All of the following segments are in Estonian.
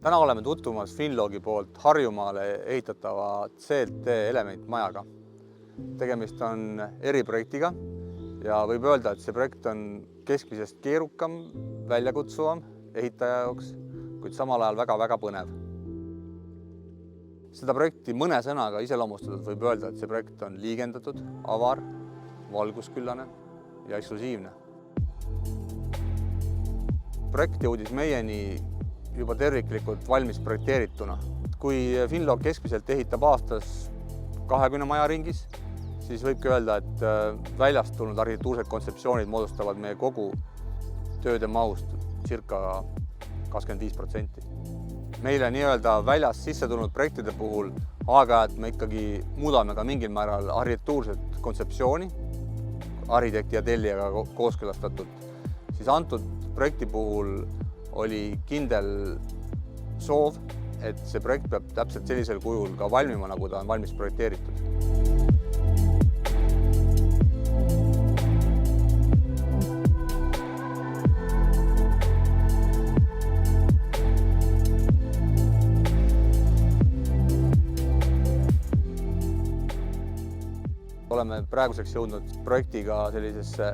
Täna oleme tutvumas Finlogi poolt Harjumaale ehitatava CLT elementmajaga. Tegemist on eriprojektiga ja võib öelda, et see projekt on keskmisest keerukam, väljakutsuvam ehitaja jaoks, kuid samal ajal väga põnev. Seda projekti mõne sõnaga iseloomustades võib öelda, et see projekt on liigendatud, avar, valgusküllane ja eksklusiivne. Projekt jõudis meieni juba terviklikult valmis projekteerituna. Kui Finlog keskmiselt ehitab aastas 20 maja ringis, siis võibki öelda, et väljast tulnud arhitektuursed kontseptsioonid moodustavad meie kogu tööde mahust circa 25%. Meile nii-öelda väljast sisse tulnud projektide puhul aeg-ajalt me ikkagi muudame ka mingil määral arhitektuurset kontseptsiooni, arhitekti ja tellijaga kooskõlastatult, siis antud projekti puhul oli kindel soov, et see projekt peab täpselt sellisel kujul ka valmima, nagu ta on valmis projekteeritud. Oleme praeguseks jõudnud projektiga sellisesse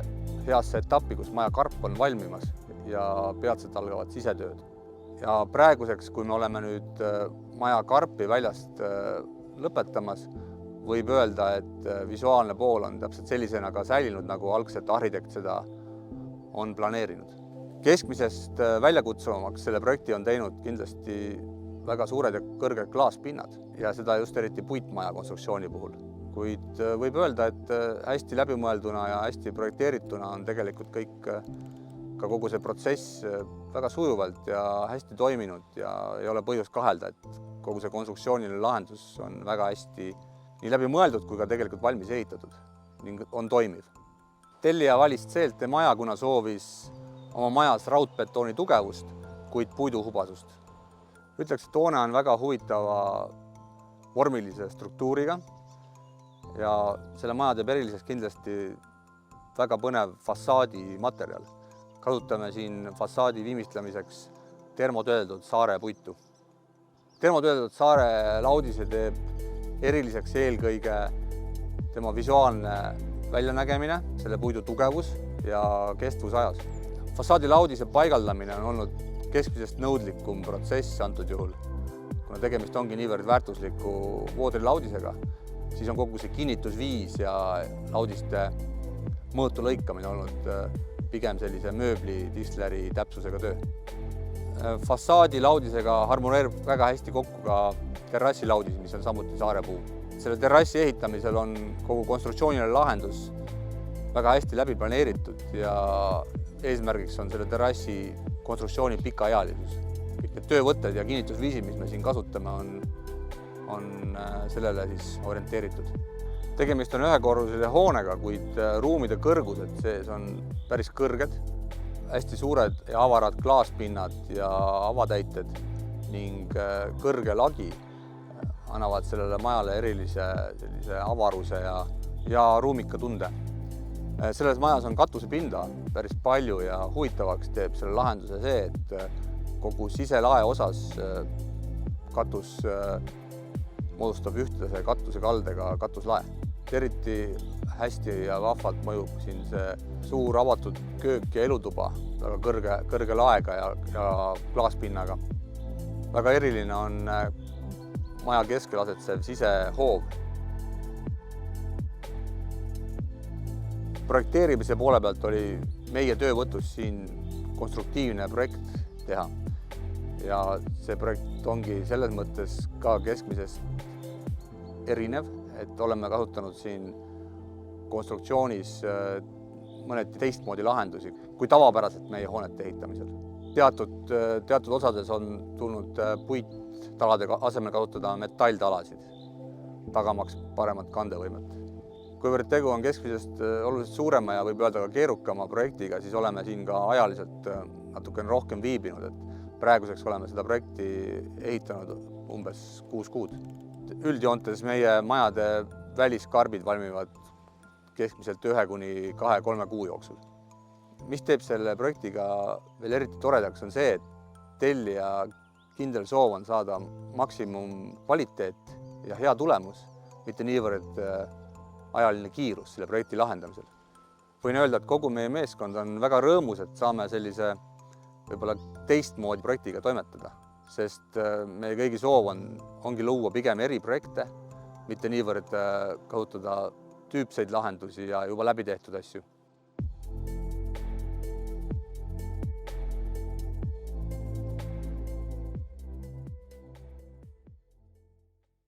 heasse etappi, kus maja karp on valmimas ja peatselt algavad sisetööd. Ja praeguseks, kui me oleme nüüd maja karpi väljast lõpetamas, võib öelda, et visuaalne pool on täpselt sellisena ka säilinud, nagu algselt arhitekt seda on planeerinud. Keskmisest väljakutsuvamaks selle projekti on teinud kindlasti väga suured ja kõrged klaaspinnad ja seda just eriti puitmaja konstruktsiooni puhul. Kuid võib öelda, et hästi läbimõelduna ja hästi projekteerituna on tegelikult ka kogu see protsess väga sujuvalt ja hästi toiminud ja ei ole põhjust kahelda, et kogu see konstruktsiooniline lahendus on väga hästi nii läbi mõeldud kui ka tegelikult valmis ehitatud ning on toimiv. Tellija valis CLT maja, kuna soovis oma majas raudbetooni tugevust, kuid puiduhubasust. Ütleks, et hoone on väga huvitava vormilise struktuuriga ja selle maja teeb eriliseks kindlasti väga põnev fassaadi materjal. Kasutame siin fassaadi viimistlemiseks termotöödeldud saare puitu. Termotöödeldud saare laudise teeb eriliseks eelkõige tema visuaalne väljanägemine, selle puidu tugevus ja kestvus ajas. Fassaadi laudise paigaldamine on olnud keskmisest nõudlikum protsess antud juhul. Kuna tegemist ongi niivõrd väärtusliku voodrilaudisega, siis on kogu see kinnitusviis ja laudiste mõõtu lõikamine olnud pigem sellise mööbli disleri täpsusega töö. Fassaadi laudisega harmoneerib väga hästi kokku ka terrassi laudis, mis on samuti saarepuu. Selle terrassi ehitamisel on kogu konstruktsiooniline lahendus väga hästi läbi planeeritud ja eesmärgiks on selle terrassi konstruktsiooni pikaealisus. Kõik need töövõtted ja kinnitusviisid, mis me siin kasutame, on sellele siis orienteeritud. Tegemist on ühekorruselise hoonega, kuid ruumide kõrgused sees on päris kõrged, hästi suured ja avarad klaaspinnad ja avatäited ning kõrge lagi annavad sellele majale erilise avaruse ja ruumika tunde. Selles majas on katusepinda päris palju ja huvitavaks teeb selle lahenduse see, et kogu siselae osas katus moodustab ühtlase katusekaldega katuslae. Eriti hästi ja vahvalt mõjub siin see suur avatud köök ja elutuba väga kõrge laega ja klaaspinnaga. Väga eriline on maja keskel asetsev sisehoov. Projekteerimise poole pealt oli meie töövõtus siin konstruktiivne projekt teha. Ja see projekt ongi selles mõttes ka keskmisest erinev, et oleme kasutanud siin konstruktsioonis mõneti teistmoodi lahendusi kui tavapäraselt meie hoonete ehitamisel. Teatud osades on tulnud puittalade asemel kasutada metalltalasid, tagamaks paremat kandevõimet. Kuivõrd tegu on keskmisest oluliselt suurema ja võib öelda ka keerukama projektiga, siis oleme siin ka ajaliselt natukene rohkem viibinud, et praeguseks oleme seda projekti ehitanud umbes 6 kuud. Üldjoontes meie majade väliskarbid valmivad keskmiselt 1–2–3 kuu jooksul. Mis teeb selle projektiga veel eriti toredaks, on see, et tellija kindel soov on saada maksimum kvaliteet ja hea tulemus, mitte niivõrd ajaline kiirus selle projekti lahendamisel. Võin öelda, et kogu meie meeskond on väga rõõmus, et saame sellise võib-olla teistmoodi projektiga toimetada, sest meie kõigi soov ongi luua pigem eriprojekte, mitte niivõrd kasutada tüüpseid lahendusi ja juba läbi tehtud asju.